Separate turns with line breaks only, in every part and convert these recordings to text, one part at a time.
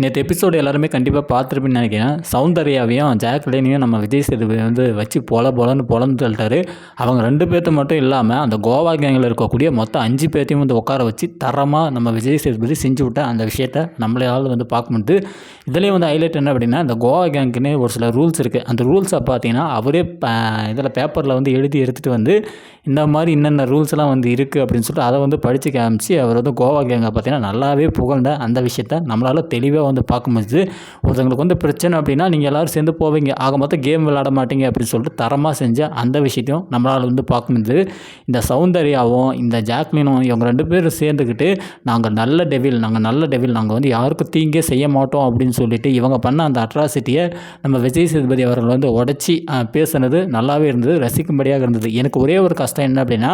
நேற்று எபிசோடு எல்லாருமே கண்டிப்பாக பார்த்துருப்பீங்கன்னு நினைக்கிறேன். சௌந்தர்யாவையும் ஜாக்லினையும் நம்ம விஜய் சேதுபதி வந்து வச்சு பொலன்னு பொலன்னு தள்ளிட்டாரு. அவங்க 2 பேர்த்த மட்டும் இல்லாமல் அந்த கோவா கேங்கில் இருக்கக்கூடிய மொத்தம் 5 பேர்த்தையும் வந்து உட்கார வச்சு தரமாக நம்ம விஜய் சேதுபதி செஞ்சு விட்ட அந்த விஷயத்தை நம்மளால் வந்து பார்க்க முடியுது. இதுலேயும் வந்து ஹைலைட் என்ன அப்படின்னா, இந்த கோவா கேங்குன்னு ஒரு சில ரூல்ஸ் இருக்குது. அந்த ரூல்ஸை பார்த்தீங்கன்னா அவரே இதில் பேப்பரில் வந்து எழுதி எடுத்துகிட்டு வந்து இந்த மாதிரி இன்னென்ன ரூல்ஸ்லாம் வந்து இருக்குது அப்படின்னு சொல்லிட்டு அதை வந்து படித்து காமிச்சு அவர் வந்து கோவா கேங்கை பார்த்தீங்கன்னா நல்லாவே புகழ்ந்த அந்த விஷயத்தை நம்மளால் தெளிவாக வந்து பார்க்க முடியுது. ஒருத்தவங்களுக்கு வந்து பிரச்சனை அப்படின்னா நீங்கள் எல்லோரும் சேர்ந்து போவீங்க, ஆக மொத்தம் கேம் விளையாட மாட்டீங்க அப்படின்னு சொல்லிட்டு தரமாக செஞ்ச அந்த விஷயத்தையும் நம்மளால் வந்து பார்க்க முடியுது. இந்த சௌந்தர்யாவும் இந்த ஜாக்லினும் இவங்க 2 பேரும் சேர்ந்துக்கிட்டு நாங்கள் நல்ல டெவில் நாங்கள் வந்து யாருக்கும் தீங்கே செய்ய மாட்டோம் அப்படின்னு சொல்லிட்டு இவங்க பண்ண அந்த அட்ராசிட்டியை நம்ம விஜய் சேதுபதி அவர்கள் வந்து உடச்சி பேசுனது நல்லாவே இருந்தது, ரசிக்கும்படியாக இருந்தது. எனக்கு ஒரே ஒரு கஷ்டம் என்ன அப்படின்னா,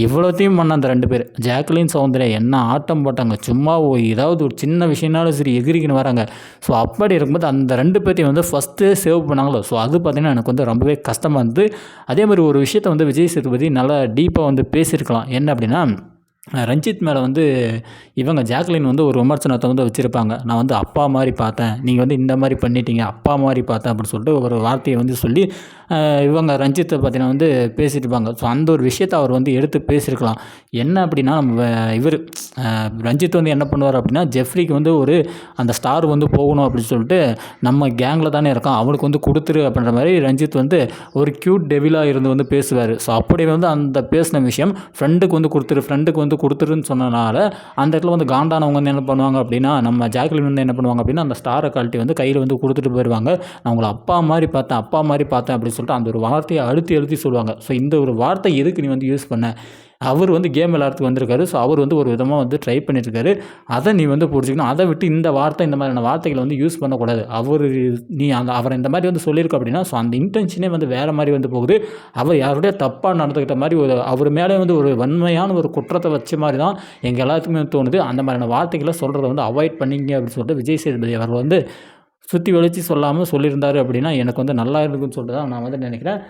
இவ்வளோத்தையும் பண்ண அந்த 2 பேர் ஜாக்லின் சௌந்தர்யா என்ன ஆட்டம் போட்டாங்க. சும்மா ஏதாவது ஒரு சின்ன விஷயம்னாலும் சரி எகிரிக்கின்னு வராங்க. ஸோ அப்படி இருக்கும்போது அந்த 2 பேர்த்தையும் வந்து ஃபஸ்ட்டு சேவ் பண்ணாங்களோ, ஸோ அது பார்த்திங்கன்னா எனக்கு வந்து ரொம்பவே கஷ்டமாக இருந்தது. அதே மாதிரி ஒரு விஷயத்தை வந்து விஜய் சேதுபதி நல்லா டீப்பாக வந்து பேசியிருக்கலாம். என்ன அப்படின்னா, ரஞ்சித் மேலே வந்து இவங்க ஜாக்லின் வந்து ஒரு விமர்சனத்தை வந்து வச்சுருப்பாங்க. நான் வந்து அப்பா மாதிரி பார்த்தேன், நீங்கள் வந்து இந்த மாதிரி பண்ணிட்டீங்க, அப்பா மாதிரி பார்த்தேன் அப்படின்னு சொல்லிட்டு ஒரு வார்த்தையை வந்து சொல்லி இவங்க ரஞ்சித்தை பார்த்தீங்கன்னா வந்து பேசியிருப்பாங்க. ஸோ அந்த ஒரு விஷயத்தை அவர் வந்து எடுத்து பேசியிருக்கலாம். என்ன அப்படின்னா, நம்ம இவர் ரஞ்சித் வந்து என்ன பண்ணுவார் அப்படின்னா, ஜெஃப்ரிக்கு வந்து ஒரு அந்த ஸ்டார் வந்து போகணும் அப்படின்னு சொல்லிட்டு நம்ம கேங்கில் தானே இருக்கான், அவனுக்கு வந்து கொடுத்துரு அப்படின்ற மாதிரி ரஞ்சித் வந்து ஒரு க்யூட் டெவிலாக இருந்து வந்து பேசுவார். ஸோ அப்படி வந்து அந்த பேசின விஷயம் ஃப்ரெண்டுக்கு வந்து கொடுத்துருன்னு சொன்னனால அந்த இடத்துல வந்து காண்டானவங்க வந்து என்ன பண்ணுவாங்க அப்படின்னா, நம்ம ஜாக்லின் வந்து என்ன பண்ணுவாங்க அப்படின்னா, அந்த ஸ்டாரை கழட்டி வந்து கையில் வந்து கொடுத்துட்டு போயிடுவாங்க. நான் உங்களை அப்பா மாதிரி பார்த்தேன் அப்படின்னு சொல்லிட்டு அந்த ஒரு வார்த்தையை அழுத்தி சொல்லுவாங்க. ஸோ இந்த ஒரு வார்த்தை எதுக்கு நீ வந்து யூஸ் பண்ண? அவர் வந்து கேம் விளையாடுறதுக்கு வந்திருக்காரு. ஸோ அவர் வந்து ஒரு விதமாக வந்து ட்ரை பண்ணியிருக்காரு. அதை நீ வந்து புரிஞ்சுக்கணும். அதை விட்டு இந்த மாதிரியான வார்த்தைகளை வந்து யூஸ் பண்ணக்கூடாது. நீ அவரை இந்த மாதிரி வந்து சொல்லியிருக்க அப்படின்னா, ஸோ அந்த இன்டென்ஷனே வந்து வேறு மாதிரி வந்து போகுது. அவர் யாருடைய தப்பாக நடந்துக்கிட்ட மாதிரி அவர் மேலே வந்து ஒரு வன்மையான ஒரு குற்றத்தை வச்ச மாதிரி தான் எங்கள் எல்லாத்துக்குமே தோணுது. அந்த மாதிரியான வார்த்தைகளை சொல்கிறத வந்து அவாய்ட் பண்ணிங்க அப்படின்னு சொல்லிட்டு விஜய் சேதுபதி அவர்கள் வந்து சுற்றி வளைச்சி சொல்லாமல் சொல்லியிருந்தார் அப்படின்னா எனக்கு வந்து நல்லா இருக்குன்னு சொல்லிட்டு தான் நான் வந்து நினைக்கிறேன்.